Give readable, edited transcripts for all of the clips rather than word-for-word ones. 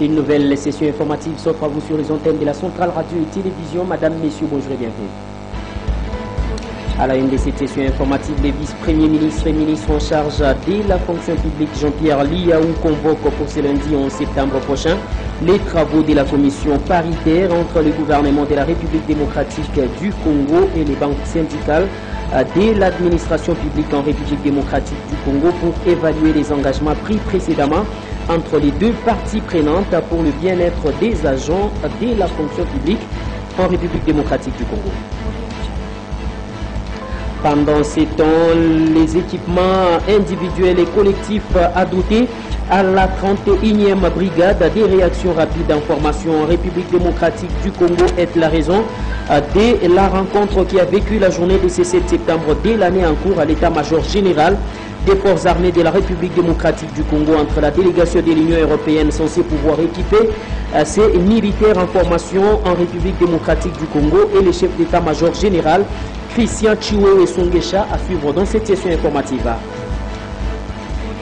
Une nouvelle session informative s'offre à vous sur les antennes de la Centrale Radio et Télévision. Madame, Messieurs, bonjour et bienvenue. À la une de cette session informative, les vice-premiers ministres et ministres en charge de la fonction publique Jean-Pierre Liaou convoque pour ce lundi 11 septembre prochain les travaux de la commission paritaire entre le gouvernement de la République démocratique du Congo et les banques syndicales de l'administration publique en République démocratique du Congo pour évaluer les engagements pris précédemment entre les deux parties prenantes pour le bien-être des agents de la fonction publique en République démocratique du Congo. Pendant ces temps, les équipements individuels et collectifs adoptés à la 31e brigade des réactions rapides d'information en République démocratique du Congo est la raison de la rencontre qui a vécu la journée de ce 7 septembre de l'année en cours à l'état-major général des forces armées de la République démocratique du Congo entre la délégation de l'Union européenne censée pouvoir équiper ses militaires en formation en République démocratique du Congo et le chef d'état-major général Christian Chiwewe Songesha à suivre dans cette session informative.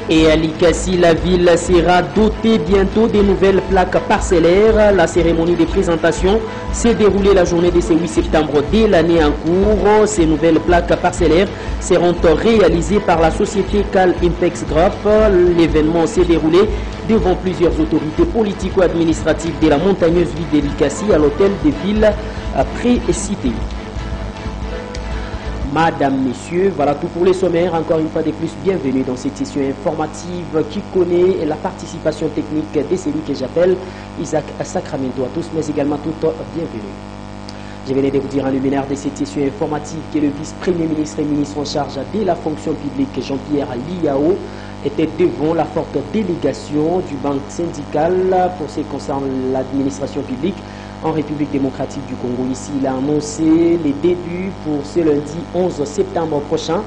Et à Likasi, la ville sera dotée bientôt des nouvelles plaques parcellaires. La cérémonie de présentation s'est déroulée la journée de ce 8 septembre de l'année en cours. Ces nouvelles plaques parcellaires seront réalisées par la société Cal Impex Group. L'événement s'est déroulé devant plusieurs autorités politico-administratives de la montagneuse ville de Likasi à l'hôtel de ville précité. Madame, Messieurs, voilà tout pour les sommaires. Encore une fois de plus, bienvenue dans cette session informative qui connaît la participation technique de celui que j'appelle Isaac Sacramento. À tous, mais également toutes, bienvenue. Je venais de vous dire en luminaire de cette session informative que le vice-premier ministre et ministre en charge de la fonction publique, Jean-Pierre Liaou, était devant la forte délégation du banque syndical pour ce qui concerne l'administration publique en République démocratique du Congo. Ici, il a annoncé les débuts pour ce lundi 11 septembre prochain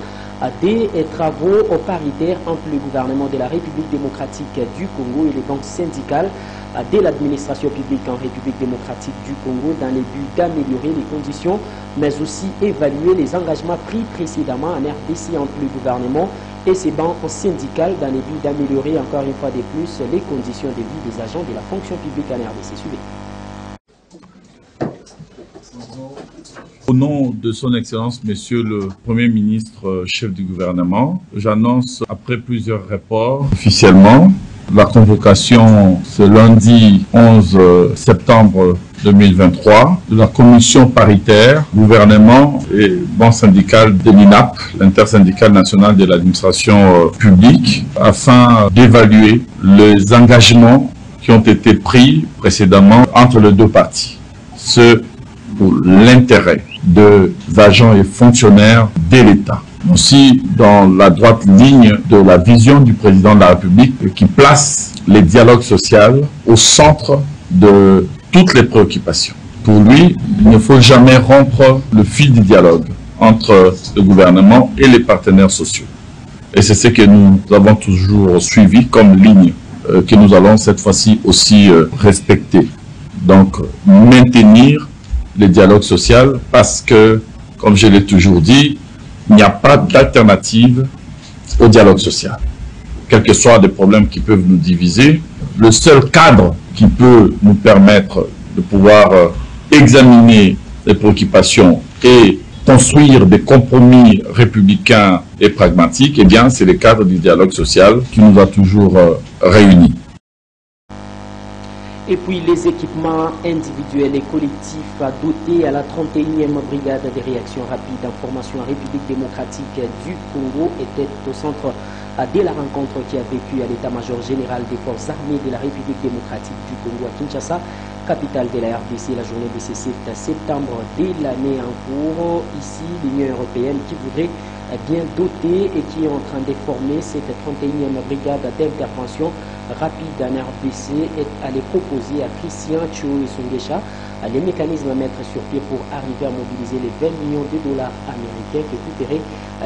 des travaux paritaires entre le gouvernement de la République démocratique du Congo et les banques syndicales de l'administration publique en République démocratique du Congo dans le but d'améliorer les conditions, mais aussi évaluer les engagements pris précédemment en RDC entre le gouvernement et ses banques syndicales dans le but d'améliorer encore une fois de plus les conditions de vie des agents de la fonction publique en RDC. Suivez. Au nom de son Excellence, Monsieur le Premier ministre, chef du gouvernement, j'annonce, après plusieurs rapports, officiellement, la convocation ce lundi 11 septembre 2023 de la commission paritaire, gouvernement et banque syndicale de l'INAP, l'intersyndicale nationale de l'administration publique, afin d'évaluer les engagements qui ont été pris précédemment entre les deux parties. Ce pour l'intérêt des agents et fonctionnaires de l'État. Aussi dans la droite ligne de la vision du président de la République qui place les dialogues sociaux au centre de toutes les préoccupations. Pour lui, il ne faut jamais rompre le fil du dialogue entre le gouvernement et les partenaires sociaux. Et c'est ce que nous avons toujours suivi comme ligne que nous allons cette fois-ci aussi respecter. Donc, maintenir le dialogue social parce que, comme je l'ai toujours dit, il n'y a pas d'alternative au dialogue social. Quels que soient les problèmes qui peuvent nous diviser, le seul cadre qui peut nous permettre de pouvoir examiner les préoccupations et construire des compromis républicains et pragmatiques, eh bien, c'est le cadre du dialogue social qui nous a toujours réunis. Et puis les équipements individuels et collectifs dotés à la 31e brigade des réactions rapides d'information en République démocratique du Congo étaient au centre de la rencontre qui a vécu à l'état-major général des forces armées de la République démocratique du Congo à Kinshasa, capitale de la RDC, la journée de ce 7 septembre de l'année en cours. Ici, l'Union européenne qui voudrait bien dotée et qui est en train de former cette 31e brigade d'intervention rapide en RDC est allé proposer à Christian Chiwewe Songesha les mécanismes à mettre sur pied pour arriver à mobiliser les 20 millions de dollars américains que coûteraient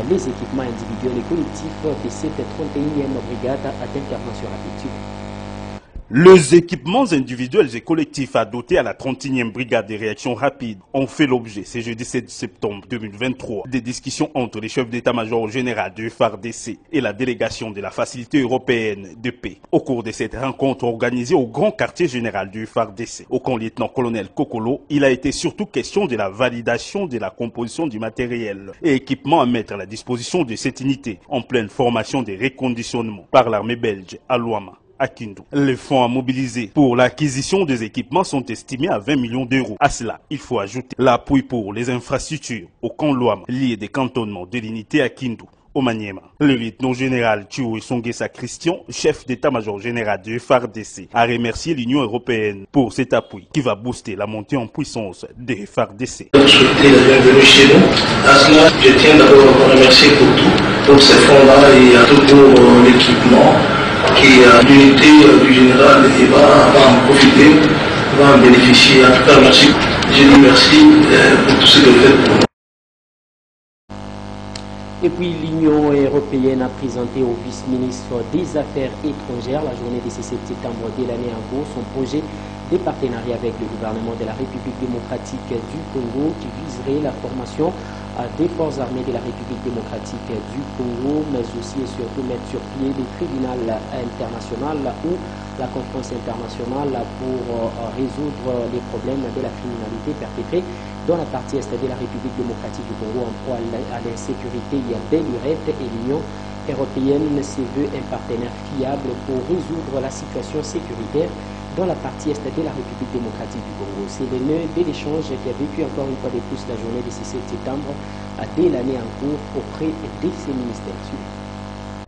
les équipements individuels et collectifs de cette 31e brigade d'intervention rapide. Les équipements individuels et collectifs dotés à la 31e brigade des réactions rapides ont fait l'objet, ce jeudi 7 septembre 2023, des discussions entre les chefs d'état-major général du FARDC et la délégation de la Facilité européenne de paix. Au cours de cette rencontre organisée au grand quartier général du FARDC, au camp lieutenant-colonel Kokolo, il a été surtout question de la validation de la composition du matériel et équipements à mettre à la disposition de cette unité en pleine formation des reconditionnements par l'armée belge à Luama. À Kindu. Les fonds à mobiliser pour l'acquisition des équipements sont estimés à 20 millions d'euros. À cela, il faut ajouter l'appui pour les infrastructures au camp Luama, lié des cantonnements de l'unité à Kindu, au Maniema. Le lieutenant général Chiou Songesa Christian, chef d'état-major général du FARDC, a remercié l'Union européenne pour cet appui qui va booster la montée en puissance des FARDC. Je souhaite la bienvenue chez nous. À cela, je tiens d'abord à vous remercier pour tout, pour ces fonds-là et à tout pour l'équipement qui l'unité du général va en profiter, va en bénéficier. En tout cas, merci. Je dis merci pour tout ce que vous faites pour nous. Et puis l'Union européenne a présenté au vice-ministre des Affaires étrangères la journée de ce 7 septembre de l'année en cours son projet de partenariat avec le gouvernement de la République démocratique du Congo qui viserait la formation des forces armées de la République démocratique du Congo, mais aussi et surtout mettre sur pied des tribunaux internationaux ou la conférence internationale pour résoudre les problèmes de la criminalité perpétrée dans la partie est de la République démocratique du Congo en proie à l'insécurité de l'URET, et l'Union européenne se veut un partenaire fiable pour résoudre la situation sécuritaire dans la partie est de la République démocratique du Congo. C'est le nœud de l'échange qui a vécu encore une fois de plus la journée de ce 7 septembre dès l'année en cours auprès de ces ministères.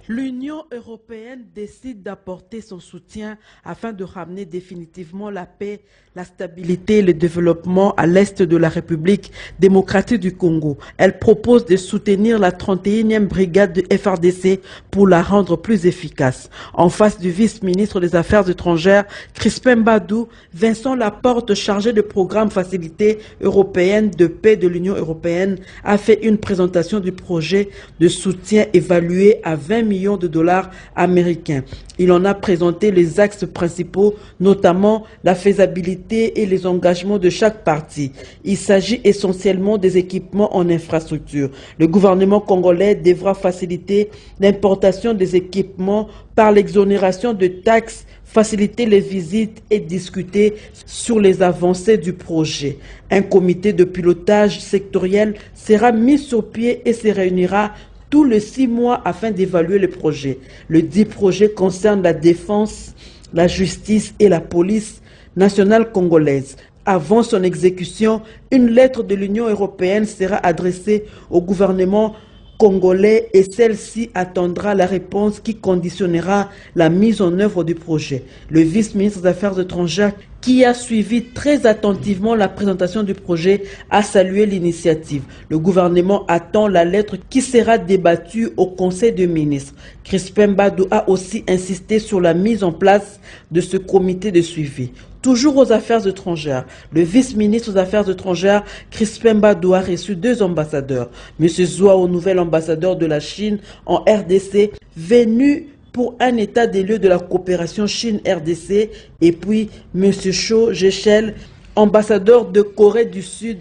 L'Union européenne décide d'apporter son soutien afin de ramener définitivement la paix, la stabilité et le développement à l'est de la République démocratique du Congo. Elle propose de soutenir la 31e brigade de FARDC pour la rendre plus efficace. En face du vice-ministre des Affaires étrangères, Crispin Badou, Vincent Laporte, chargé de programme Facilité européenne de paix de l'Union européenne, a fait une présentation du projet de soutien évalué à 20 millions de dollars américains. Il en a présenté les axes principaux, notamment la faisabilité et les engagements de chaque partie. Il s'agit essentiellement des équipements en infrastructure. Le gouvernement congolais devra faciliter l'importation des équipements par l'exonération de taxes, faciliter les visites et discuter sur les avancées du projet. Un comité de pilotage sectoriel sera mis sur pied et se réunira tous les 6 mois afin d'évaluer le projet. Le dit projet concerne la défense, la justice et la police nationale congolaise. Avant son exécution, une lettre de l'Union européenne sera adressée au gouvernement congolais et celle-ci attendra la réponse qui conditionnera la mise en œuvre du projet. Le vice-ministre des Affaires étrangères, qui a suivi très attentivement la présentation du projet, a salué l'initiative. Le gouvernement attend la lettre qui sera débattue au Conseil des ministres. Crispin Badou a aussi insisté sur la mise en place de ce comité de suivi. Toujours aux affaires étrangères, le vice-ministre des Affaires étrangères, Crispin Badou, a reçu 2 ambassadeurs. M. Zouao, nouvel ambassadeur de la Chine en RDC, venu pour un état des lieux de la coopération Chine-RDC, et puis M. Cho Jéchel, ambassadeur de Corée du Sud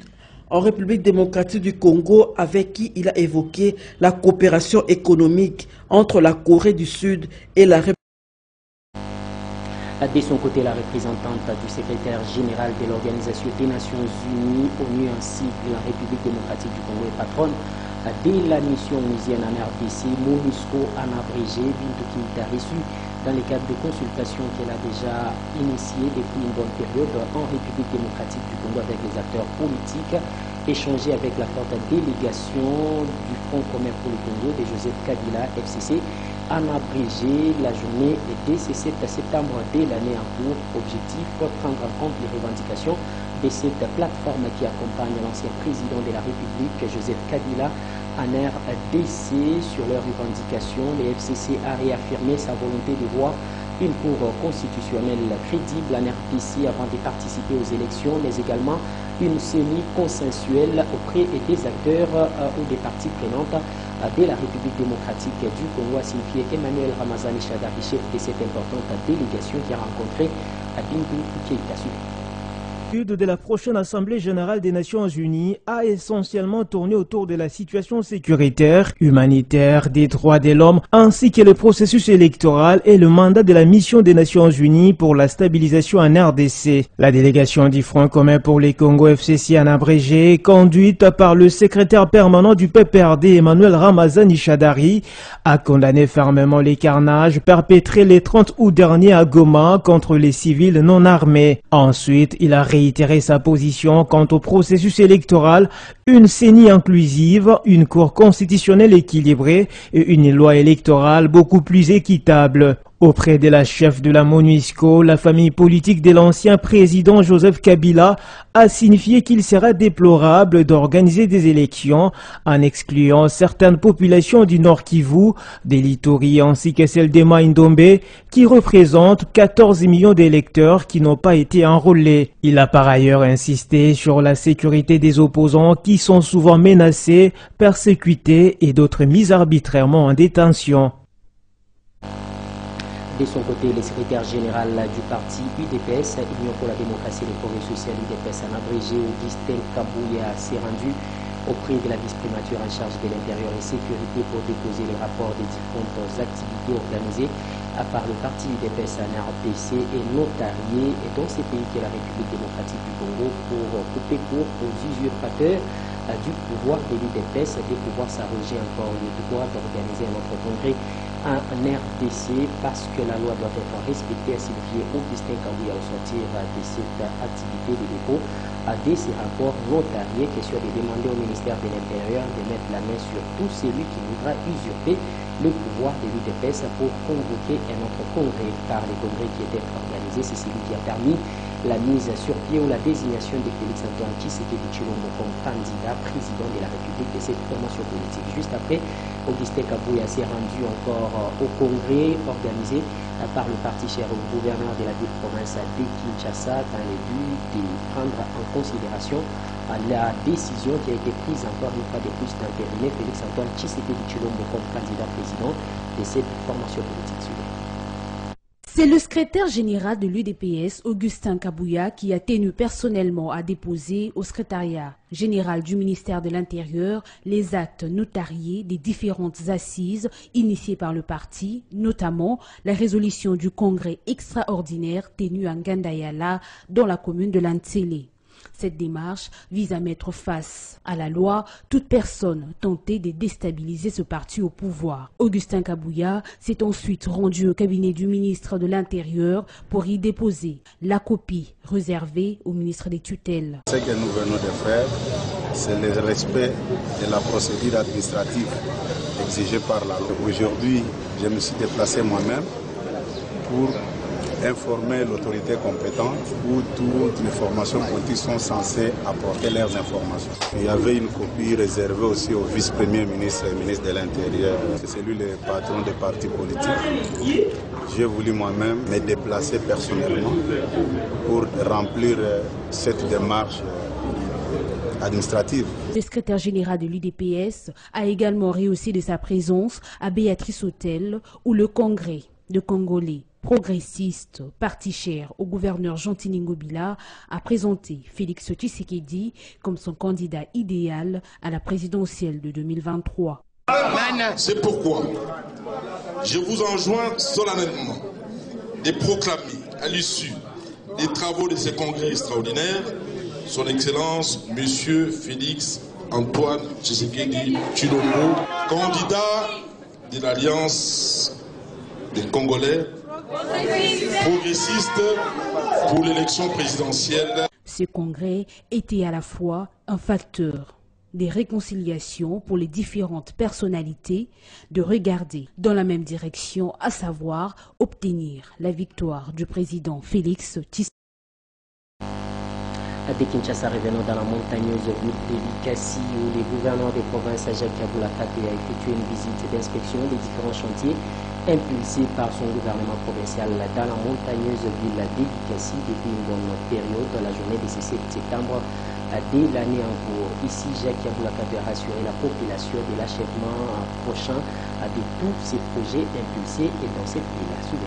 en République démocratique du Congo, avec qui il a évoqué la coopération économique entre la Corée du Sud et la République. De son côté, la représentante du secrétaire général de l'Organisation des Nations Unies, ONU ainsi que la République démocratique du Congo et patronne de la mission onusienne en RDC, MONUSCO en abrégé, Bintou Keïta, reçu dans le cadre de consultations qu'elle a déjà initiées depuis une bonne période en République démocratique du Congo avec les acteurs politiques, échangé avec la forte délégation du Front commun pour le Congo de Joseph Kabila, FCC, en abrégé la journée de ce 7 septembre de l'année en cours. Objectif, prendre en compte les revendications de cette plateforme qui accompagne l'ancien président de la République, Joseph Kabila, en RDC. Sur leurs revendications, le FCC a réaffirmé sa volonté de voir une cour constitutionnelle crédible en RDC avant de participer aux élections, mais également une semi-consensuelle auprès des acteurs ou des parties prenantes de la République démocratique du Congo, a signifié Emmanuel Ramazani Shadari, chef de cette importante délégation qui a rencontré Bintou Keïta. De la prochaine Assemblée générale des Nations Unies a essentiellement tourné autour de la situation sécuritaire, humanitaire, des droits de l'homme, ainsi que le processus électoral et le mandat de la mission des Nations Unies pour la stabilisation en RDC. La délégation du Front commun pour les Congo FCC en abrégé, conduite par le secrétaire permanent du PPRD Emmanuel Ramazani Shadari, a condamné fermement les carnages perpétrés les 30 août dernier à Goma contre les civils non armés. Ensuite, il a réitéré sa position quant au processus électoral, une CENI inclusive, une cour constitutionnelle équilibrée et une loi électorale beaucoup plus équitable. Auprès de la chef de la MONUSCO, la famille politique de l'ancien président Joseph Kabila a signifié qu'il sera déplorable d'organiser des élections en excluant certaines populations du Nord Kivu, des Lituri ainsi que celle des Maïndombe, qui représentent 14 millions d'électeurs qui n'ont pas été enrôlés. Il a par ailleurs insisté sur la sécurité des opposants qui sont souvent menacés, persécutés et d'autres mis arbitrairement en détention. De son côté, le secrétaire général du parti UDPS, Union pour la démocratie et le progrès social UDPS en abrégé, Augustin Kabouya, s'est rendu auprès de la vice-primature en charge de l'intérieur et sécurité pour déposer les rapports des différentes activités organisées par le parti UDPS en RDC et notarié dans ces pays que la République démocratique du Congo pour couper court aux usurpateurs du pouvoir de l'UDPS de pouvoir s'arroger encore le droit d'organiser un autre congrès en RDC parce que la loi doit être respectée, a signifié Augustin Kabouya au sortir de cette activité de dépôt de ces rapports notariés, question de demander au ministère de l'Intérieur de mettre la main sur tout celui qui voudra usurper le pouvoir de l'UDPS pour convoquer un autre congrès, car le congrès qui était organisé, c'est celui qui a permis la mise sur pied ou la désignation de Félix Antoine Tshisekedi Tshilombo comme candidat président de la République de cette formation politique. Juste après, Augustin Kabouya s'est rendu encore au congrès organisé par le parti cher au gouverneur de la ville-province de Kinshasa dans le but de prendre en considération la décision qui a été prise encore une fois de plus d'entériner Félix Antoine Tshisekedi Tshilombo comme candidat président de cette formation politique. C'est le secrétaire général de l'UDPS, Augustin Kabouya, qui a tenu personnellement à déposer au secrétariat général du ministère de l'Intérieur les actes notariés des différentes assises initiées par le parti, notamment la résolution du congrès extraordinaire tenu à Ngandayala dans la commune de Lantsele. Cette démarche vise à mettre face à la loi toute personne tentée de déstabiliser ce parti au pouvoir. Augustin Kabouya s'est ensuite rendu au cabinet du ministre de l'Intérieur pour y déposer la copie réservée au ministre des tutelles. Ce que nous venons de faire, c'est le respect de la procédure administrative exigée par la loi. Aujourd'hui, je me suis déplacé moi-même pour informer l'autorité compétente où toutes les formations politiques sont censées apporter leurs informations. Il y avait une copie réservée aussi au vice-premier ministre et ministre de l'Intérieur. C'est lui le patron des partis politiques. J'ai voulu moi-même me déplacer personnellement pour remplir cette démarche administrative. Le secrétaire général de l'UDPS a également rehaussé de sa présence à Béatrice Hôtel où le congrès de Congolais progressiste, parti cher au gouverneur Jean-Tini Ngobila, a présenté Félix Tshisekedi comme son candidat idéal à la présidentielle de 2023. C'est pourquoi je vous enjoins solennellement de proclamer à l'issue des travaux de ce congrès extraordinaire son Excellence Monsieur Félix Antoine Tshisekedi Tshilombo, candidat de l'Alliance des Congolais progressistes pour l'élection présidentielle. Ce congrès était à la fois un facteur de réconciliation pour les différentes personnalités, de regarder dans la même direction, à savoir obtenir la victoire du président Félix Tshisekedi. De Kinshasa, revenons dans la montagneuse ville de Likasi où le gouverneur des provinces Jacques Aboula Kate a effectué une visite d'inspection des différents chantiers impulsé par son gouvernement provincial dans la montagneuse ville d'Edikassi depuis une bonne période. La journée de ce 7 septembre de l'année en cours. Ici, Jacques Yaboulakatoué a rassuré la population de l'achèvement prochain de tous ces projets impulsés dans cette ville.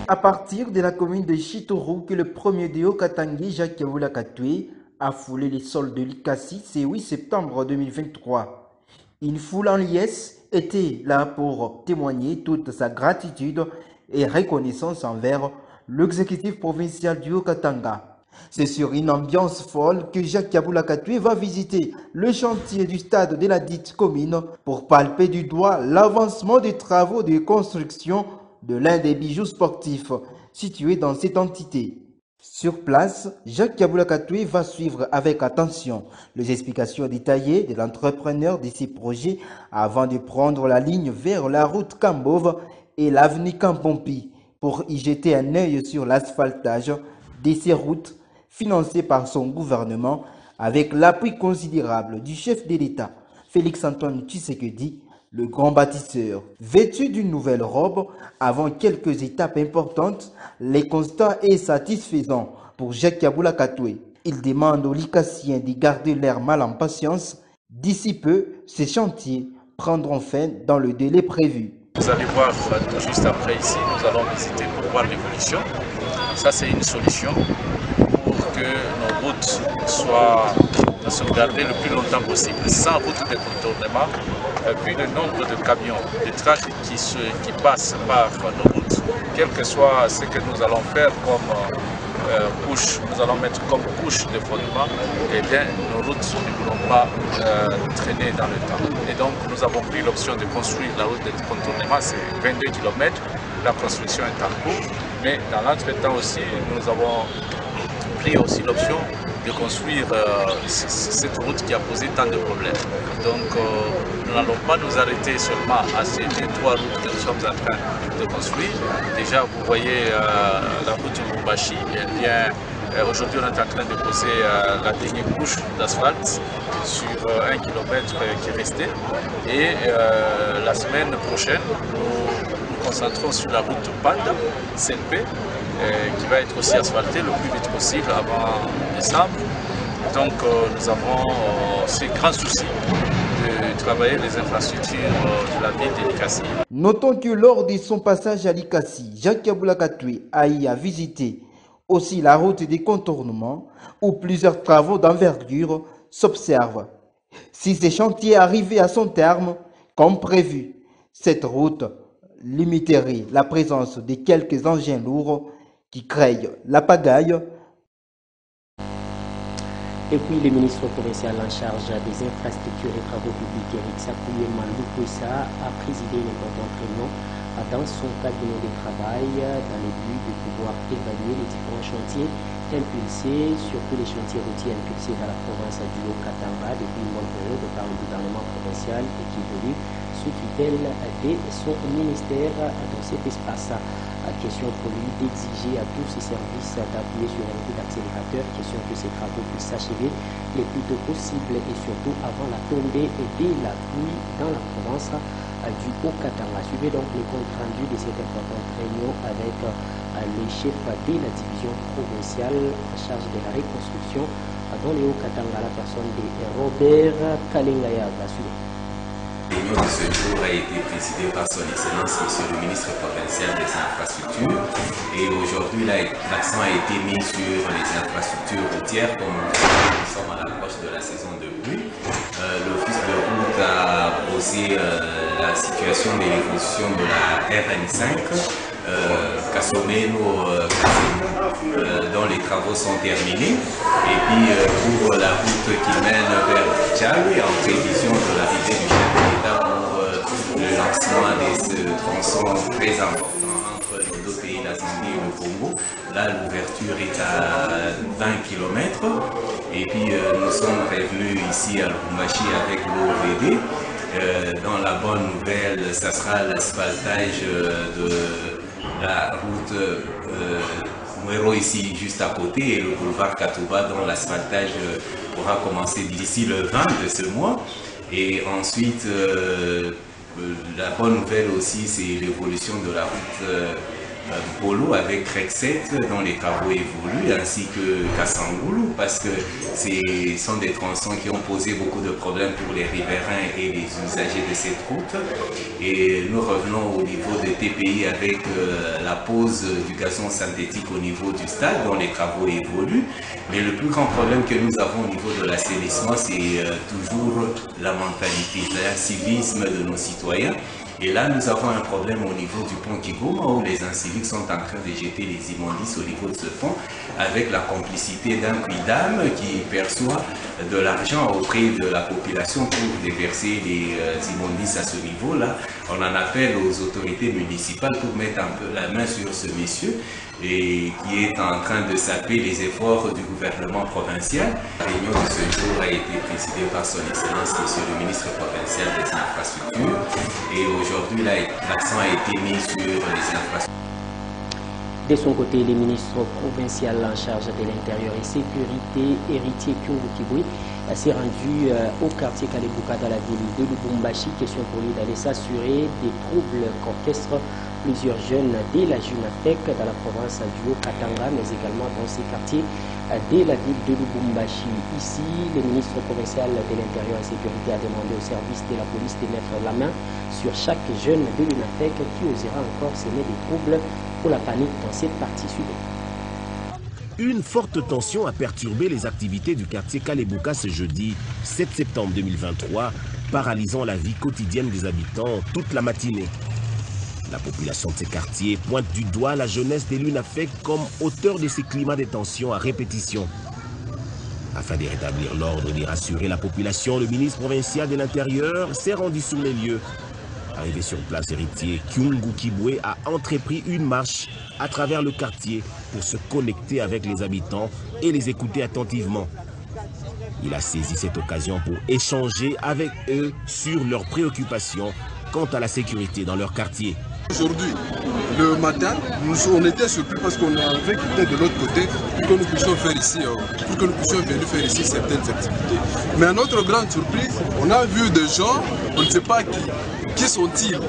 À partir de la commune de Chitoro, que le premier de Haut-Katanga, Jacques Yaboulakatoué, a foulé les sols de l'Ikassi ce 8 septembre 2023. Une foule en liesse était là pour témoigner toute sa gratitude et reconnaissance envers l'exécutif provincial du Haut-Katanga. C'est sur une ambiance folle que Jacques Yaboulakatoué va visiter le chantier du stade de la dite commune pour palper du doigt l'avancement des travaux de construction de l'un des bijoux sportifs situés dans cette entité. Sur place, Jacques Yaboulakatoué va suivre avec attention les explications détaillées de l'entrepreneur de ces projets avant de prendre la ligne vers la route Kambove et l'avenue Kampompi pour y jeter un œil sur l'asphaltage de ces routes financées par son gouvernement avec l'appui considérable du chef de l'État, Félix-Antoine Tshisekedi, le grand bâtisseur. Vêtu d'une nouvelle robe, avant quelques étapes importantes, le constat est satisfaisant pour Jacques Yaboulakatoué. Il demande aux Likassiens de garder leur mal en patience. D'ici peu, ces chantiers prendront fin dans le délai prévu. Vous allez voir tout juste après ici, nous allons visiter pour voir l'évolution. Ça, c'est une solution pour que nos routes soient sauvegardées le plus longtemps possible. Sans route de contournement, vu le nombre de camions, de tracts qui passent par nos routes, quel que soit ce que nous allons faire comme couche, nous allons mettre comme couche de fondement, et bien nos routes ne pourront pas traîner dans le temps. Et donc nous avons pris l'option de construire la route de contournement, c'est 22 km, la construction est en cours, mais dans l'entretemps aussi, nous avons pris aussi l'option de construire cette route qui a posé tant de problèmes. Donc nous n'allons pas nous arrêter seulement à ces 3 routes que nous sommes en train de construire. Déjà vous voyez la route Lubumbashi, aujourd'hui on est en train de poser la dernière couche d'asphalte sur 1 km qui est resté. Et la semaine prochaine, nous nous concentrons sur la route Panda, CLP, qui va être aussi asphaltée le plus vite possible avant décembre. Donc nous avons ces grands soucis de travailler les infrastructures de la ville de l'Ikassi. Notons que lors de son passage à l'Ikassi, Jacques Yaboulakatoué a visité aussi la route des contournements où plusieurs travaux d'envergure s'observent. Si ces chantiers arrivaient à son terme, comme prévu, cette route limiterait la présence de quelques engins lourds qui créent la pagaille. Et puis le ministre provincial en charge des infrastructures et travaux publics, Eric Sakouye Maloukwesa, a présidé une importante réunion dans son cabinet de travail dans le but de pouvoir évaluer les différents chantiers impulsés, surtout les chantiers routiers impulsés dans la province du Haut-Katanga depuis une bonne période par le gouvernement provincial et qui évolue sous tutelle de son ministère dans cet espace. Question pour lui d'exiger à tous ses services d'appuyer sur un coup d'accélérateur, question que ces travaux puissent s'achever le plus tôt possible et surtout avant la tombée de la pluie dans la province du Haut-Katanga. Suivez donc le compte rendu de cette importante réunion avec le chef de la division provinciale en charge de la reconstruction dans le Haut-Katanga, la personne de Robert Kalengaya. La réunion de ce jour a été présidée par son Excellence, Monsieur le ministre provincial des infrastructures. Et aujourd'hui, l'accent a été mis sur les infrastructures routières. Comme nous sommes à l'approche de la saison de pluie, l'Office de route a posé la situation de l'évolution de la RN5, Kasomeno, dont les travaux sont terminés. Et puis pour la route qui mène vers Tchad, en prévision de l'arrivée du chef de l'État pour le lancement de ce tronçon très important entre nos deux pays, la Zambie et le Congo. Là, l'ouverture est à 20 km. Et puis nous sommes revenus ici à Lubumbashi avec l'OVD. Dans la bonne nouvelle, ça sera l'asphaltage de la route Mwero ici juste à côté et le boulevard Katouba dont l'asphaltage pourra commencer d'ici le 20 de ce mois. Et ensuite, La bonne nouvelle aussi, c'est l'évolution de la route Polo avec Rexet dont les travaux évoluent, ainsi que Kassangoulou, parce que ce sont des tronçons qui ont posé beaucoup de problèmes pour les riverains et les usagers de cette route. Et nous revenons au niveau de TPI avec la pose du gazon synthétique au niveau du stade dont les travaux évoluent. Mais le plus grand problème que nous avons au niveau de l'assainissement, c'est toujours la mentalité, l'incivisme de nos citoyens. Et là, nous avons un problème au niveau du pont Kigoma où les inciviques sont en train de jeter les immondices au niveau de ce pont avec la complicité d'un quidam qui perçoit de l'argent auprès de la population pour déverser les immondices à ce niveau-là. On en appelle aux autorités municipales pour mettre un peu la main sur ce monsieur et qui est en train de saper les efforts du gouvernement provincial. La réunion de ce jour a été présidée par son Excellence, Monsieur le ministre provincial des Infrastructures. Et aujourd'hui, l'accent a été mis sur les infrastructures. De son côté, le ministre provincial en charge de l'Intérieur et Sécurité, Héritier Kyungu Kibwe, s'est rendu au quartier Kalebuka dans la ville de Lubumbashi. Question pour lui d'aller s'assurer des troubles qu'orchestrent plusieurs jeunes de la JUNAFEC dans la province du Haut-Katanga, mais également dans ces quartiers de la ville de Lubumbashi. Ici, le ministre provincial de l'Intérieur et Sécurité a demandé au service de la police de mettre la main sur chaque jeune de l'UNAFEC qui osera encore semer des troubles pour la panique dans cette partie sud. Une forte tension a perturbé les activités du quartier Kalebuka ce jeudi 7 septembre 2023, paralysant la vie quotidienne des habitants toute la matinée. La population de ces quartiers pointe du doigt la jeunesse des l'UNAFEC comme auteur de ces climats de tension à répétition. Afin de rétablir l'ordre et de rassurer la population, le ministre provincial de l'Intérieur s'est rendu sur les lieux. Arrivé sur place, Héritier Kyungu Kibwe a entrepris une marche à travers le quartier pour se connecter avec les habitants et les écouter attentivement. Il a saisi cette occasion pour échanger avec eux sur leurs préoccupations quant à la sécurité dans leur quartier. Aujourd'hui, le matin, on était surpris parce qu'on avait quitté de l'autre côté pour que nous puissions faire ici, pour que nous puissions venir faire ici certaines activités. Mais à notre grande surprise, on a vu des gens, on ne sait pas qui sont-ils,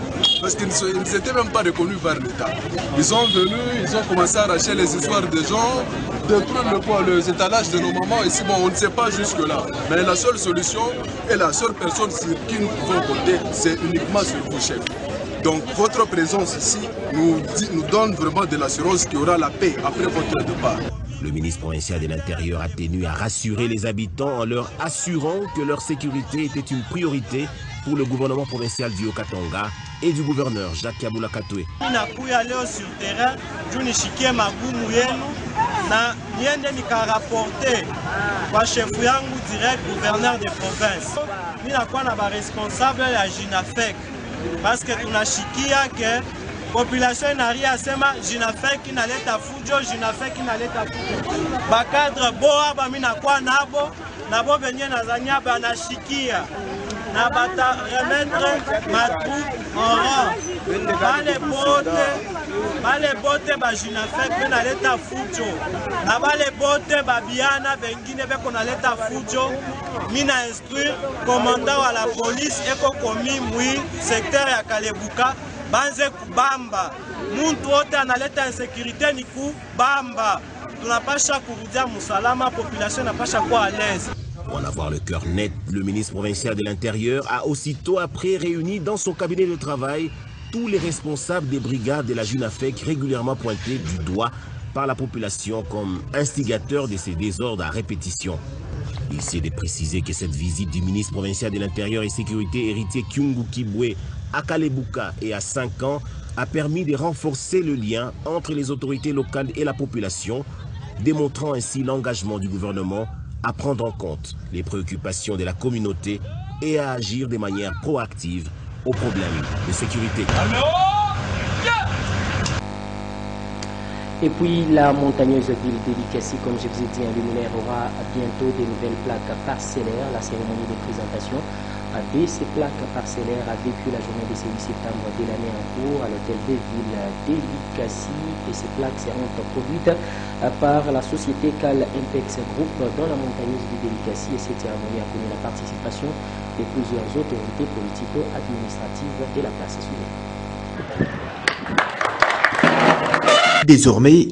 parce qu'ils ne s'étaient même pas reconnus par l'État. Ils sont venus, ils ont commencé à arracher les histoires des gens, détruire les étalages de nos mamans. Ici, bon, on ne sait pas jusque-là. Mais la seule solution et la seule personne sur qui nous pouvons compter, c'est uniquement sur vous, chef. Donc votre présence ici nous donne vraiment de l'assurance qu'il y aura la paix après votre départ. Le ministre provincial de l'Intérieur a tenu à rassurer les habitants en leur assurant que leur sécurité était une priorité pour le gouvernement provincial du Haut-Katanga et du gouverneur Jacques Kabula Katwe. Ninakuya leo sur terrain juu nishikie magumu yenu na niende nikaraporte kwa chefu yangu direct gouverneur de province. Ninakuwa na ba responsable ya JUNAFEC parce que tunashikia ke population inaria sema JUNAFEC inaleta fujo, JUNAFEC inaleta fujo. Bakadre boa ba minakuwa nabo benye nazania banashikia na bata remettre ma troupe en rang. Bale bote ba JUNAFEC benaleta fujo. Na bale bote ba biana bengine beko naleta fujo. Mina instruire commandant à la police eko komi mui secteur ya Kalebuka banze kubamba. Muntu wote analeta insécurité ni kubamba. Tunapasha kurudia musalama, population napasha kuwa à l'aise. Pour en avoir le cœur net, le ministre provincial de l'Intérieur a aussitôt après réuni dans son cabinet de travail tous les responsables des brigades de la JUNAFEC régulièrement pointés du doigt par la population comme instigateurs de ces désordres à répétition. Il s'est de préciser que cette visite du ministre provincial de l'Intérieur et Sécurité Héritier Kyungu Kibwe à Kalebuka et à 5 ans a permis de renforcer le lien entre les autorités locales et la population, démontrant ainsi l'engagement du gouvernement à prendre en compte les préoccupations de la communauté et à agir de manière proactive aux problèmes de sécurité. Et puis la montagneuse ville de Likasi, comme je vous ai dit, un luminaire aura bientôt des nouvelles plaques parcellaires. La cérémonie de présentation de ces plaques parcellaires depuis la journée du 6 septembre de l'année en cours à l'hôtel de ville d'Elikasi. Et ces plaques seront produites par la société Cal Impex Group dans la montagneuse ville d'Elikasi. Et cette cérémonie a connu la participation de plusieurs autorités politico-administratives de la place suivante. Désormais,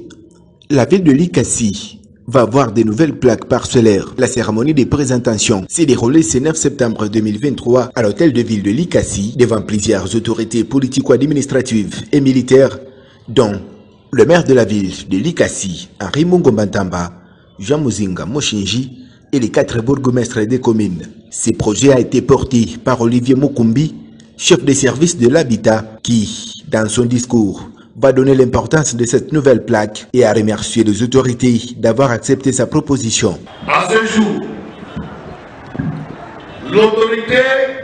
la ville de Likasi va avoir de nouvelles plaques parcellaires. La cérémonie de présentation s'est déroulée ce 9 septembre 2023 à l'hôtel de ville de Likasi devant plusieurs autorités politico-administratives et militaires, dont le maire de la ville de Likasi, Henri Mungombatamba, Jean Muzinga Moshinji et les 4 bourgmestres des communes. Ce projet a été porté par Olivier Mukumbi, chef des services de l'habitat, qui, dans son discours, va donner l'importance de cette nouvelle plaque et a remercié les autorités d'avoir accepté sa proposition. À ce jour, l'autorité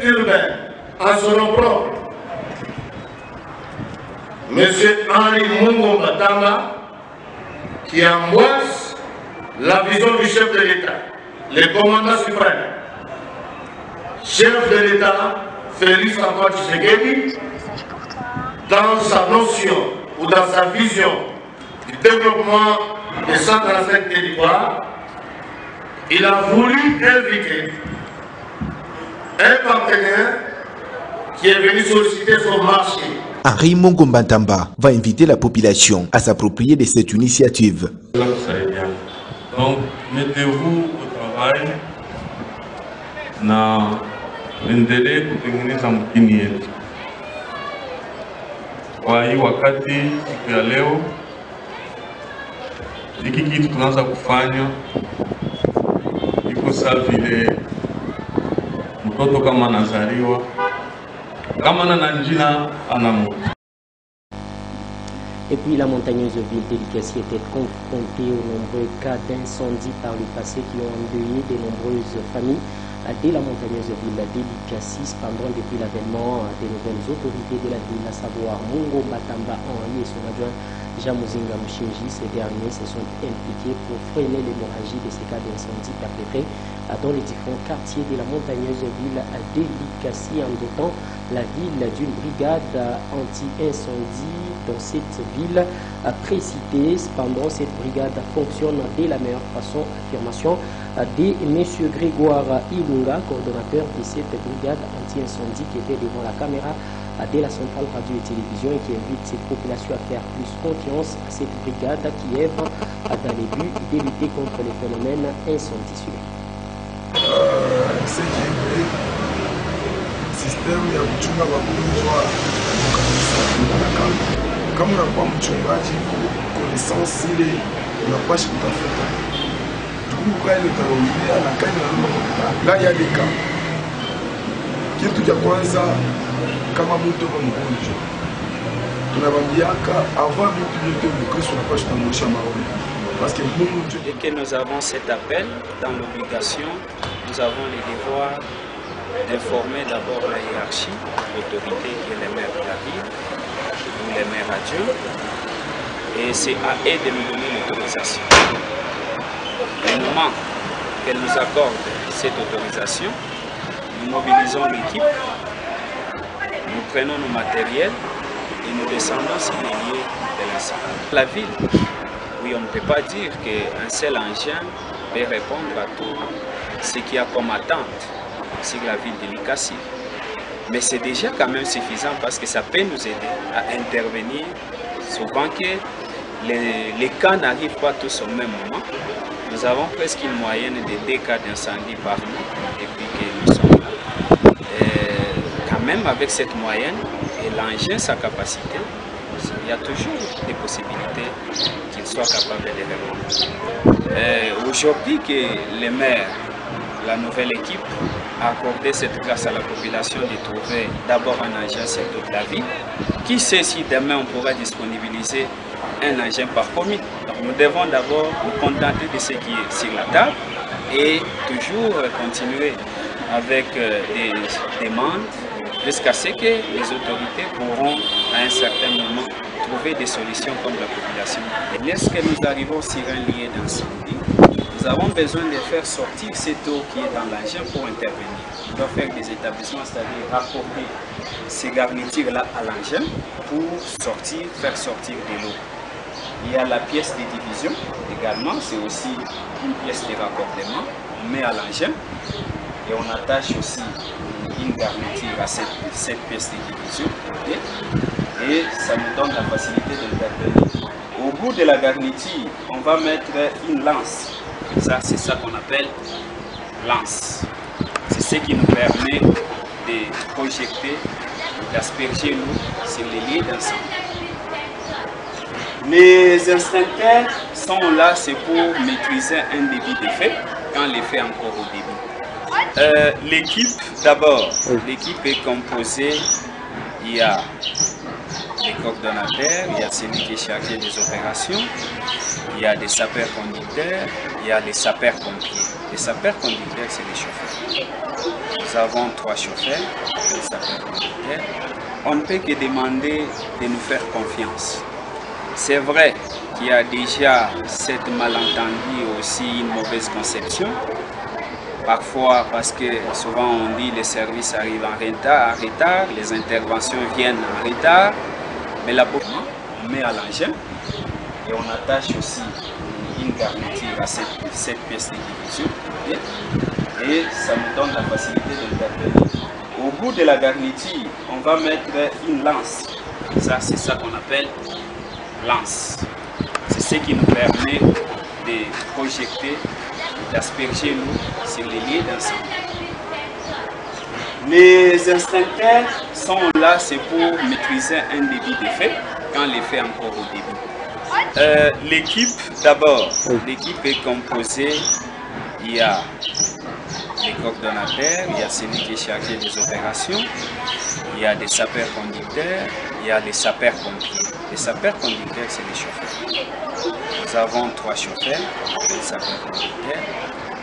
urbaine, à son nom propre, M. Henri Mungombatamba, qui embrasse la vision du chef de l'État, le commandant suprême, chef de l'État, Félix Antoine Tshisekedi, dans sa notion ou dans sa vision du développement des 135 territoires, il a voulu inviter un partenaire qui est venu solliciter son marché. Henri Mungombatamba va inviter la population à s'approprier de cette initiative. Donc, mettez-vous au travail na endelee kutengeneza mkini yetu. Kwa hii wakati siku ya leo, hiki kitu tunaanza kufanya iko sawa vile mtoto kama anazaliwa kama na jina anamuta. Et puis la montagneuse ville d'Elikasi était confrontée aux nombreux cas d'incendie par le passé qui ont endeuillé de nombreuses familles. Dès la montagneuse ville d'Elikasi, cependant depuis l'avènement des nouvelles autorités de la ville, à savoir Mungombatamba Henri et son adjoint Jean Muzinga Moshinji, ces derniers se sont impliqués pour freiner l'hémorragie de ces cas d'incendie perpétrés dans les différents quartiers de la montagneuse ville d'Elikasi, en dotant la ville d'une brigade anti-incendie dans cette ville précitée. Cependant, cette brigade fonctionne de la meilleure façon. Affirmation de M. Grégoire Ilunga, coordonnateur de cette brigade anti-incendie, qui était devant la caméra de la centrale radio et télévision et qui invite cette population à faire plus confiance à cette brigade qui œuvre dans les buts de lutter contre les phénomènes incendies. System ya kuchunga wagonjwa kama unakuwa mchungaji connaissance ile unapasha kutafuta tukuka ile kaongea na kaina la ya deka. Kitu cha kwanza kama mtu kwa mgonjwa tunabambiaka avant vitu vyote Mkristo unapasha kutambulisha maombi parce que dès que nous avons cet appel dans l'obligation, nous avons les devoirs d'informer d'abord la hiérarchie, l'autorité qui est le maire de la ville, ou les maires adjoints, et c'est à eux de nous donner l'autorisation. Au moment qu'elle nous accorde cette autorisation, nous mobilisons l'équipe, nous prenons nos matériels et nous descendons sur les lieux de l'incendie. La ville, oui, on ne peut pas dire qu'un seul engin peut répondre à tout ce qu'il y a comme attente sur la ville de Likasi. Mais c'est déjà quand même suffisant parce que ça peut nous aider à intervenir. Souvent que les cas n'arrivent pas tous au même moment. Nous avons presque une moyenne de 2 cas d'incendie par mois depuis que nous sommes là. Et quand même avec cette moyenne et l'engin, sa capacité, il y a toujours des possibilités qu'il soit capable de répondre. Aujourd'hui que les maires, la nouvelle équipe a accordé cette grâce à la population de trouver d'abord un engin sur toute la ville. Qui sait si demain on pourra disponibiliser un engin par commune. Donc nous devons d'abord nous contenter de ce qui est sur la table et toujours continuer avec des demandes jusqu'à ce que les autorités pourront à un certain moment trouver des solutions comme la population. Et lorsque nous arrivons sur un lieu d'incendie, Nous avons besoin de faire sortir cette eau qui est dans l'engin pour intervenir. On doit faire des établissements, c'est-à-dire rapporter ces garnitures-là à l'engin pour faire sortir de l'eau. Il y a la pièce de division également, c'est aussi une pièce de raccordement. On met à l'engin et on attache aussi une garniture à cette pièce de division. Et ça nous donne la facilité d'intervenir. Au bout de la garniture, on va mettre une lance. Ça, c'est ça qu'on appelle lance. C'est ce qui nous permet de projeter, d'asperger l'eau sur les lieux d'ensemble. Les instincteurs sont là, c'est pour maîtriser un débit d'effet quand l'effet est encore au débit. L'équipe, d'abord, l'équipe est composée, il y a les coordonnateurs, il y a celui qui est chargé des opérations, il y a des sapeurs-conducteurs, il y a les sapeurs-pompiers. Les sapeurs-conducteurs, c'est les chauffeurs. Nous avons 3 chauffeurs, les sapeurs-conducteurs. On ne peut que demander de nous faire confiance. C'est vrai qu'il y a déjà cette malentendu et aussi une mauvaise conception. Parfois, parce que souvent on dit les services arrivent en retard, les interventions viennent en retard. Mais là, on met à l'engin et on attache aussi une garniture à cette pièce de division. Et ça nous donne la facilité d'intervenir. Au bout de la garniture, on va mettre une lance. Ça, c'est ça qu'on appelle lance. C'est ce qui nous permet de projeter, d'asperger l'eau sur les lieux d'ensemble. Les instincteurs sont là, c'est pour maîtriser un débit d'effet quand l'effet est encore au débit. L'équipe, d'abord, l'équipe est composée, il y a les coordonnateurs, il y a celui qui est chargé des opérations, il y a des sapeurs-conducteurs, il y a les sapeurs-pompiers. Les sapeurs-conducteurs, c'est les chauffeurs. Nous avons 3 chauffeurs, les sapeurs-conducteurs.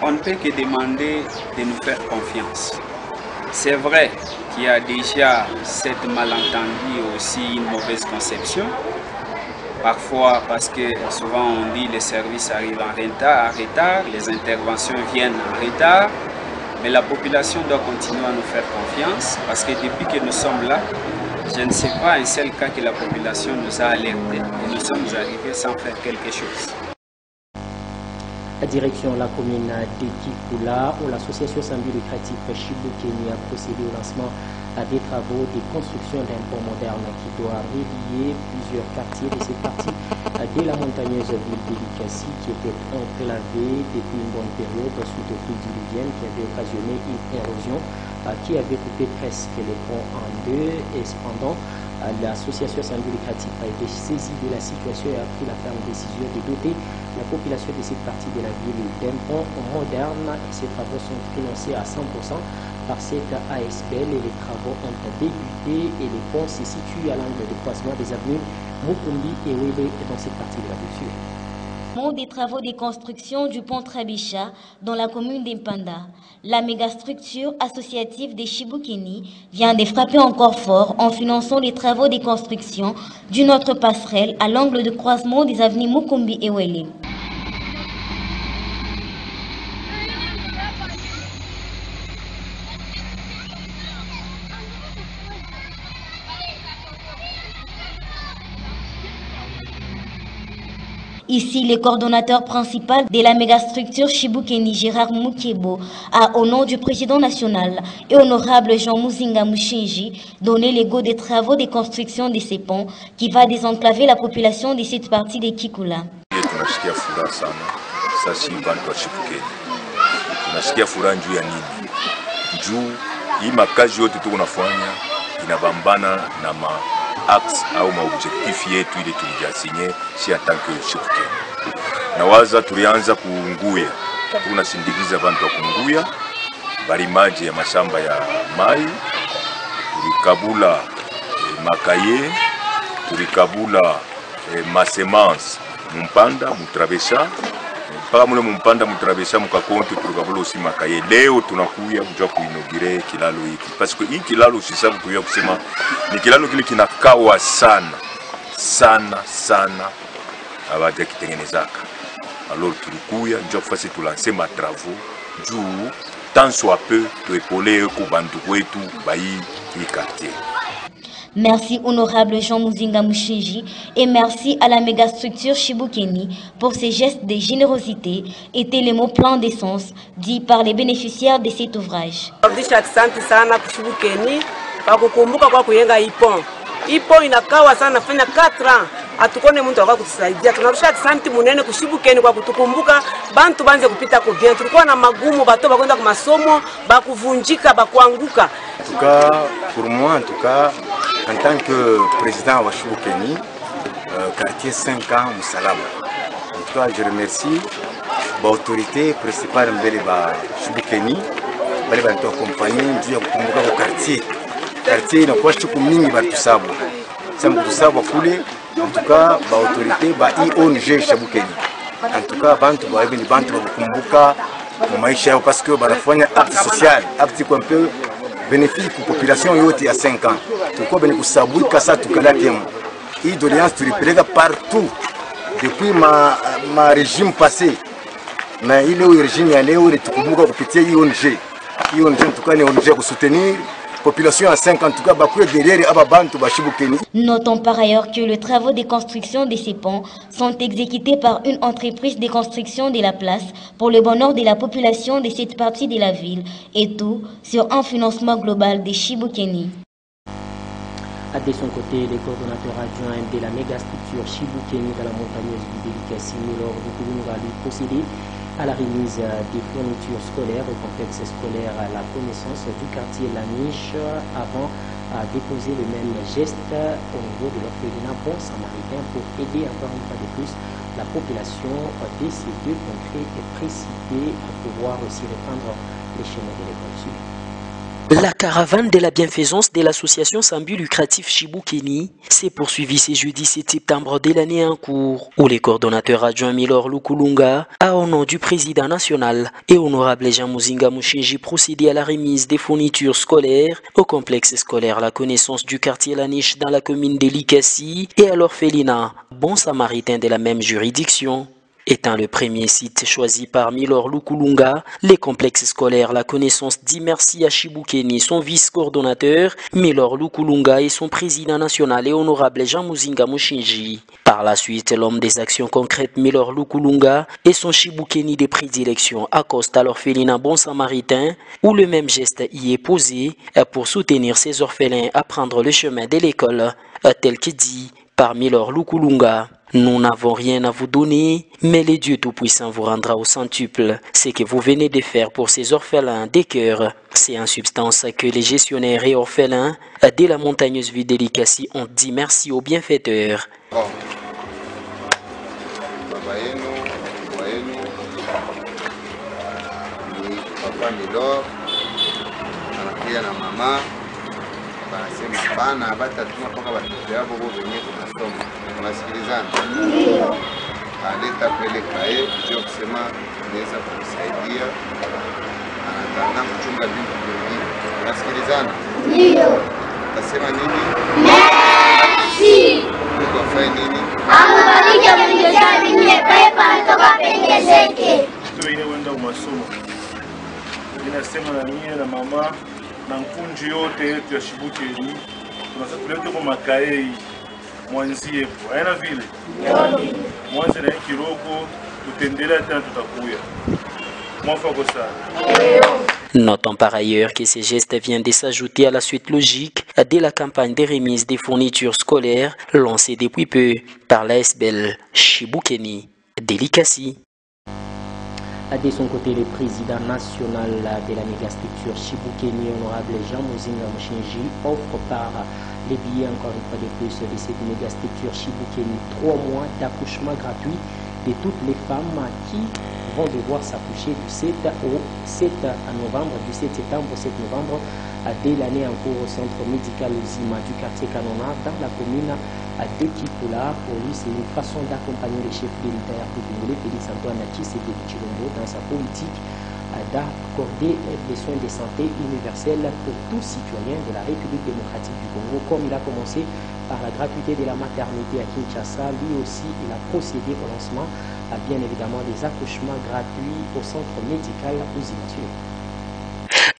On ne peut que demander de nous faire confiance. C'est vrai qu'il y a déjà cette malentendu et aussi une mauvaise conception. Parfois, parce que souvent on dit les services arrivent en retard, les interventions viennent en retard. Mais la population doit continuer à nous faire confiance parce que depuis que nous sommes là, je ne sais pas un seul cas que la population nous a alertés et nous sommes arrivés sans faire quelque chose. La direction de la commune de Kikula, où l'association sans but lucratif Chiboukéni a procédé au lancement des travaux de construction d'un pont moderne qui doit relier plusieurs quartiers de cette partie de la montagneuse ville de Likassi qui était enclavée depuis une bonne période suite aux pluies diluviennes qui avaient occasionné une érosion qui avait coupé presque le pont en deux. Et cependant, l'association sans but lucratif a été saisie de la situation et a pris la ferme décision de doter la population de cette partie de la ville d'un pont moderne. Et ces travaux sont financés à 100% par cette ASBL et les travaux ont débuté et le pont se situe à l'angle de croisement des avenues Mukumbi et Wele dans cette partie de la ville. Des travaux de construction du pont Trabicha dans la commune d'Impanda. La mégastructure associative des Chiboukéni vient de frapper encore fort en finançant les travaux de construction d'une autre passerelle à l'angle de croisement des avenues Mukumbi et Wele. Ici, le coordonnateur principal de la mégastructure Chiboukéni, Gérard Moukebo, a, au nom du président national et honorable Jean Muzinga Mushinji, donné le go des travaux de construction de ces ponts qui va désenclaver la population de cette partie de Kikula. Tunasikia furaha sana sasa bantu wa Chiboukéni. Tunasikia furaha juu ya nini? Juu hii makazi yote tunafanya inabambana na axe au maobjectif yetu ile tulijasinye si atanke Chiboukéni. Na waza tulianza kuunguya, tunasindikiza bantu wa kunguya balimaji ya mashamba ya mai, tulikabula makaye, tulikabula masemance mumpanda mutrabesha mpaka mule mumpanda mutrabesha mukakonti tulikabula usi makaye. Leo tunakuya kuja kuinogire kilalo hiki parce que hii kilalo usisabu tuya kusema ni kilalo kile kinakawa sana sana sana abaje kitengenezaka alors tulikuya ndio fasi tulanse matravaux juu tant soit peu tuepole kubantu kwetu bai hii quartier. Merci honorable Jean Muzinga Mushinji et merci à la mégastructure Chibukeni pour ces gestes de générosité, étaient les mots pleins d'essence dits par les bénéficiaires de cet ouvrage. Asante sana Chibukeni kwa kukumbuka kwa kujenga ipon. Ipon inakawa sana fanya 4 ans. Atukone muntu akwa kutusaidia. Tunarusha asante munene kushibukeni kwa kutukumbuka bantu banze kupita ko bien. Tulikuwa na magumu bato bakwenda ku masomo, bakuvunjika, bakuanguka. En tout cas, pour moi, en tout cas, en tant que président de Chibukeni, quartier 5 ans, Moussalama. En tout cas, je remercie l'autorité principale de Chibukeni, qui m'a accompagné au quartier. Le quartier n'a pas de mingi ba tusabu. Ça me tusabu kule. En tout cas, l'autorité ba IONG Chibukeni. En tout cas, bantu ba ibini bantu ba kukumbuka maisha yao parce que banafanya acte social, acte un peu bénéfique pour la population yote à 5 ans. Pourquoi ben kusabu kasa tukala temo. Hii doléance tulipeleka partout depuis ma régime passé. Na ile régime ya leo tukumbuka kupitia IONG. IONG en tout cas ni ONG pour soutenir population à 5 ans, en tout cas, derrière Ababantu Bashibukeni. Notons par ailleurs que les travaux de construction de ces ponts sont exécutés par une entreprise de construction de la place pour le bonheur de la population de cette partie de la ville, et tout sur un financement global de Chibukeni. De son côté, les coordonnateurs adjoints de la mégastructure Chibukeni dans la montagneuse du Délicassi, lors du Kulunga, lui procéder à la remise des fournitures scolaires au complexe scolaire à la connaissance du quartier La Niche avant à déposer le même geste au niveau de l'orphelinat Bon Samaritain pour aider encore une fois de plus la population de ces deux contrées et précités à pouvoir aussi répandre les chemins de l'école. La caravane de la bienfaisance de l'association sans but lucratif Chibukeni s'est poursuivie ce jeudi 7 septembre de l'année en cours, où les coordonnateurs adjoints Milor Lukulunga a au nom du président national et honorable Jean Muzinga Mushinji procédé à la remise des fournitures scolaires au complexe scolaire La Connaissance du quartier La Niche dans la commune de Likassi et à l'orphelinat Bon Samaritain de la même juridiction. Étant le premier site choisi par Milor Lukulunga, les complexes scolaires La Connaissance dit merci à Chibukeni, son vice-coordonnateur, Milor Lukulunga et son président national et honorable Jean Muzinga Mushinji. Par la suite, l'homme des actions concrètes Milor Lukulunga et son Chibukeni de prédilection accostent à l'orphelinat Bon Samaritain, où le même geste y est posé pour soutenir ces orphelins à prendre le chemin de l'école, tel que dit par Milor Lukulunga. Nous n'avons rien à vous donner, mais le Dieu Tout-Puissant vous rendra au centuple. Ce que vous venez de faire pour ces orphelins des cœurs, c'est en substance que les gestionnaires et orphelins de la montagneuse ville de Likassi ont dit merci aux bienfaiteurs. Wanasema bana hawatatuma mpaka watoto yao wenyewe tunasoma. Tunasikilizana. Aleta pele kae ndio kusema tunaweza kumsaidia. Anataka kuchunga vitu vingine. Tunasikilizana? Ndio. Utasema nini? Merci. Ukafanya nini? Amubariki mwenyezaji mwenye pepa kutoka pendezeke. Ndio ile wenda umasomo. Ninasema na mimi na mama na mkunji yote yetu ya Chibukeni tunasema tulete kwa makae mwanzie hapo haina vile mwanze na kirogo tutendelea tena tutakuya mwafako sana. Notons par ailleurs que ces gestes viennent de s'ajouter à la suite logique de la campagne de remise des fournitures scolaires lancée depuis peu par l'ASBL Chibukeni de Likassi. De son côté, le président national de la mégastructure Chibukeni, honorable Jean Muzinga Mushinji, offre par les billets encore une fois de plus de cette mégastructure Chibukeni 3 mois d'accouchement gratuit de toutes les femmes qui vont devoir s'accoucher du 7 au 7 novembre, du 7 septembre au 7 novembre de l'année en cours au centre médical Zima du quartier Kanona dans la commune d'Ekipula. Pour lui, c'est une façon d'accompagner le chef de l'État Congolais, Félix Antoine Tshisekedi Tshilombo, dans sa politique d'accorder des soins de santé universels pour tous citoyens de la République démocratique du Congo. Comme il a commencé par la gratuité de la maternité à Kinshasa, lui aussi il a procédé au lancement bien évidemment des accouchements gratuits au centre médical Ouzima.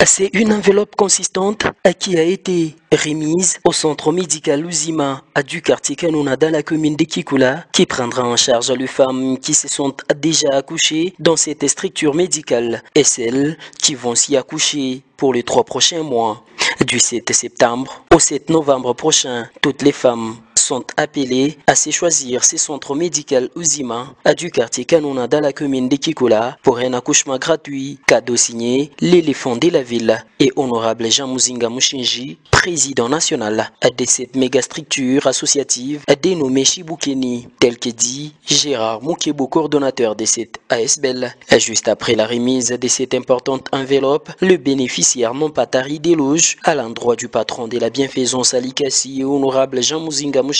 C'est une enveloppe consistante qui a été remise au centre médical Ouzima du quartier Kanona dans la commune de Kikula, qui prendra en charge les femmes qui se sont déjà accouchées dans cette structure médicale et celles qui vont s'y accoucher pour les 3 prochains mois. Du 7 septembre au 7 novembre prochain, toutes les femmes sont appelées à se choisir ce centre médical Ouzima du quartier Kanona dans la commune de Kikula pour un accouchement gratuit. Cadeau signé l'éléphant de la ville et honorable Jean Muzinga Mushinji, président national de cette méga structure associative dénommée Chibukeni, tel que dit Gérard Moukebo, coordonnateur de cette ASBL. Juste après la remise de cette importante enveloppe, le bénéficiaire n'ont pas tari d'éloges à l'endroit du patron de la bienfaisance à Likasi et honorable Jean Muzinga Mushinji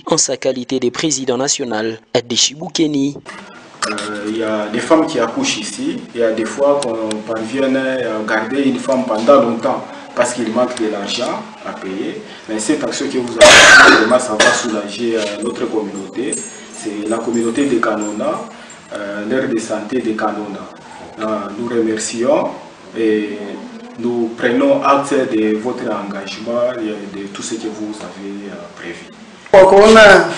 en sa qualité de président national de Chibukeni. Il y a des femmes qui accouchent ici. Il y a des fois qu'on parvient à garder une femme pendant longtemps parce qu'il manque de l'argent à payer. Mais cette action que vous avez faite, vraiment, ça va soulager notre communauté. C'est la communauté de Kanona, l'aire de santé de Kanona. Nous remercions et nous prenons acte de votre engagement et de tout ce que vous avez prévu. Kwa kuona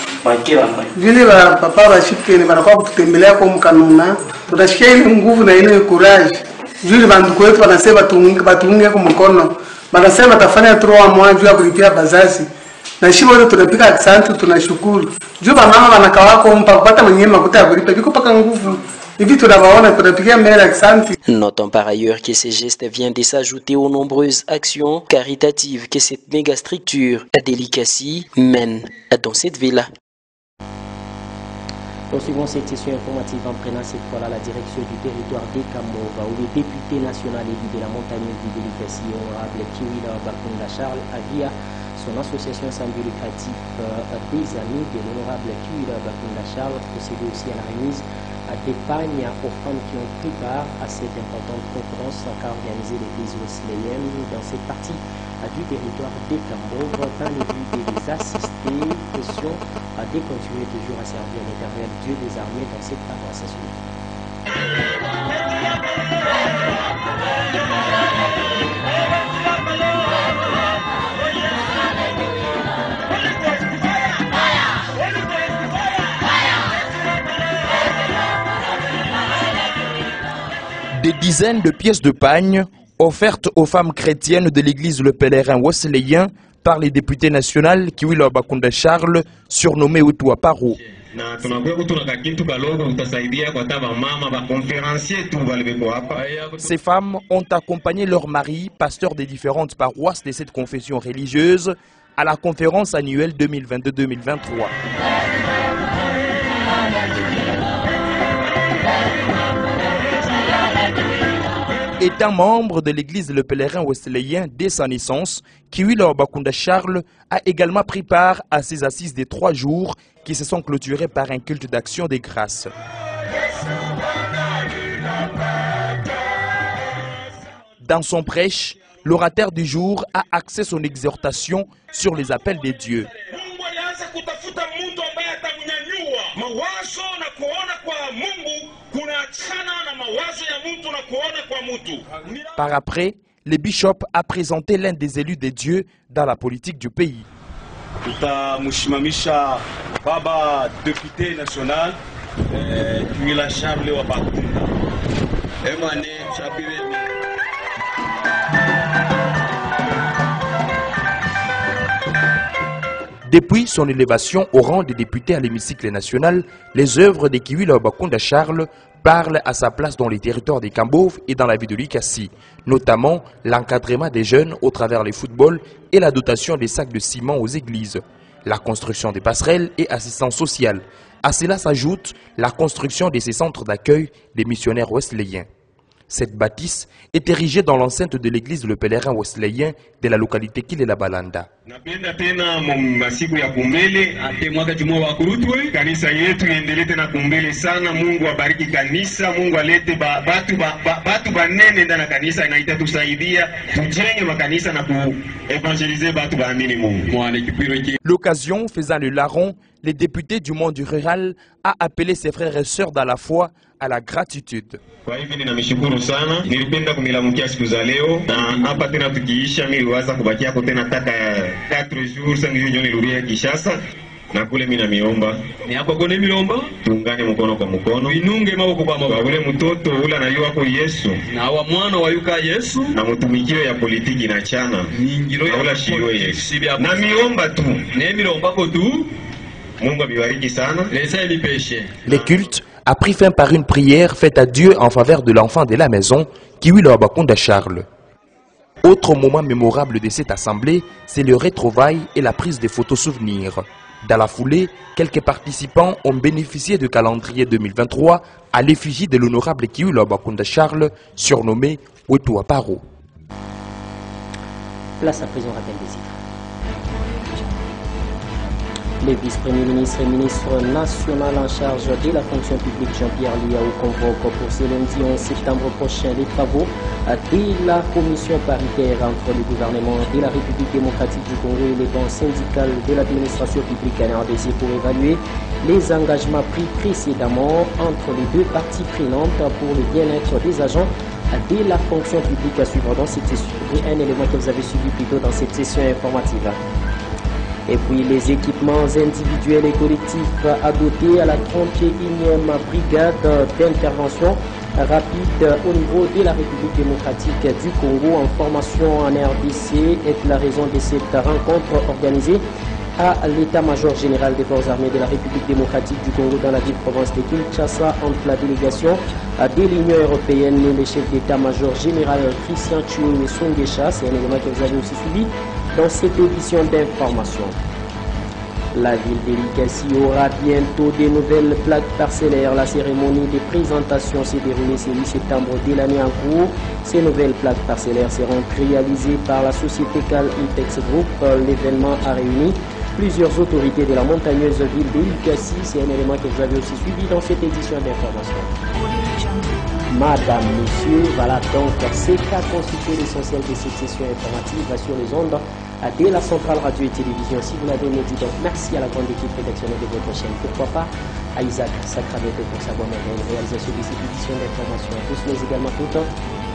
vile papa wa Chibukeni wanakuwa kututembelea kwa Mkanuna, tunashikia ile nguvu na ile courage. Vile banduku wetu wanasema batunge kwa mkono, wanasema watafanya 3 mois juu ya kulipia bazazi. Na shibo wote tunapika asante, tunashukuru. Juu mama wanakaa kwa mpaka mwenyewe makuta ya kulipa biko paka nguvu. Notons par ailleurs que ce geste vient de s'ajouter aux nombreuses actions caritatives que cette méga structure de Likasi mène dans cette ville. Poursuivons cette session informative en prenant cette fois-là la direction du territoire des Kamova, où le député national élu de la montagne de Likasi, honorable Kiwila Bakunda Charles, via son association sans but lucratif des amis de l'honorable Kiwila Bakunda Charles, procédé aussi à la remise d'épargne aux femmes qui ont pris part à cette importante conférence qu'a organisée l'église wesleyenne dans cette partie du territoire des Kamova, dans le but de les assister, question de continuer toujours à servir l'Éternel Dieu des armées dans cette paroisse. Des dizaines de pièces de pagne offertes aux femmes chrétiennes de l'église Le Pèlerin Wesleyen par les députés nationaux Kiwila Bakunda Charles, surnommé Outoua Paro. Ces femmes ont accompagné leurs maris, pasteurs des différentes paroisses de cette confession religieuse, à la conférence annuelle 2022-2023. Étant membre de l'église Le Pèlerin Wesleyen dès sa naissance, Kiwila Bakunda Charles a également pris part à ces assises des 3 jours qui se sont clôturées par un culte d'action des grâces. Dans son prêche, l'orateur du jour a axé son exhortation sur les appels des dieux. Par après, le bishop a présenté l'un des élus des dieux dans la politique du pays. Tutamushimamisha baba député national Kiwila Charles wa Bakunda. Depuis son élévation au rang de député à l'hémicycle national, les œuvres de Kiwila Bakunda Charles parlent à sa place dans les territoires des Kambov et dans la ville de Likasi, notamment l'encadrement des jeunes au travers le football et la dotation des sacs de ciment aux églises, la construction des passerelles et assistance sociale. À cela s'ajoute la construction de ces centres d'accueil des missionnaires wesleyens. Cette bâtisse est érigée dans l'enceinte de l'église Le Pèlerin Wesleyen de la localité Kilela Balanda. Napenda tena masiku ya kumbele ate mwaka juma wa kurutwe kanisa yetu iendelee tena kumbele sana. Mungu abariki kanisa, Mungu alete batu banene ndani ya kanisa na itatusaidia tujenge makanisa na kuevangeliser batu baamini Mungu. L'occasion faisant le larron, les députés du monde rural a appelé ses frères et sœurs dans la foi à la gratitude. Kwa hivyo ninamshukuru sana, nilipenda kumilamukia siku za leo na hapa tena tukiisha niliwaza kubakia kwa tena taka 4 jours 5 jours niluria Kishasa na kule mimi namiomba ni hapo kone milomba tuungane mkono kwa mkono inunge maboko kwa maboko ule mtoto ule anayua kwa Yesu na wa mwana wa yuka Yesu na mtumikio ya politiki na chana ngiro ya ula shiro Yesu na miomba tu ne milomba ko tu Mungu abibariki sana lesa ili peshe. Les cultes a pris fin par une prière faite à Dieu en faveur de l'enfant de la maison, Kiwilo Abakunda Charles. Autre moment mémorable de cette assemblée, c'est le retrouvailles et la prise de photos souvenirs. Dans la foulée, quelques participants ont bénéficié du calendrier 2023 à l'effigie de l'honorable Kiwilo Abakunda Charles, surnommé Wetua Paro. Place à présent rappel des titres. Le vice-premier ministre et ministre national en charge de la fonction publique Jean-Pierre Liaou convoque pour ce lundi 11 septembre prochain les travaux de la commission paritaire entre le gouvernement de la République démocratique du Congo et les bancs syndicales de l'administration publique RDC pour évaluer les engagements pris précédemment entre les deux parties prenantes pour le bien-être des agents de la fonction publique à suivre dans cette session. Un élément que vous avez suivi plus tôt dans cette session informative. Et puis les équipements individuels et collectifs adoptés à la 31e brigade d'intervention rapide au niveau de la République démocratique du Congo en formation en RDC est la raison de cette rencontre organisée à l'état-major général des forces armées de la République démocratique du Congo dans la ville-province de Kinshasa entre la délégation de l'Union européenne et le chef d'état-major général Christian Tchioué Songesha. C'est un élément que vous avez aussi suivi dans cette édition d'information. La ville de Likasi aura bientôt des nouvelles plaques parcellaires. La cérémonie de présentation s'est déroulée ce 8 septembre de l'année en cours. Ces nouvelles plaques parcellaires seront réalisées par la société Cal Intex Group. L'événement a réuni plusieurs autorités de la montagneuse ville de Likasi. C'est un élément que vous avez aussi suivi dans cette édition d'information. Madame, Monsieur, voilà donc c'est qu'a constitué l'essentiel de cette session informative sur les ondes de la Centrale Radio et Télévision. Si vous l'avez dit, donc merci à la grande équipe rédactionnelle de votre chaîne. Pourquoi pas à Isaac Sacramento pour sa bonne réalisation de cette édition d'information. Tous mais également tout le temps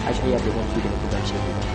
agréablement de notre chaîne.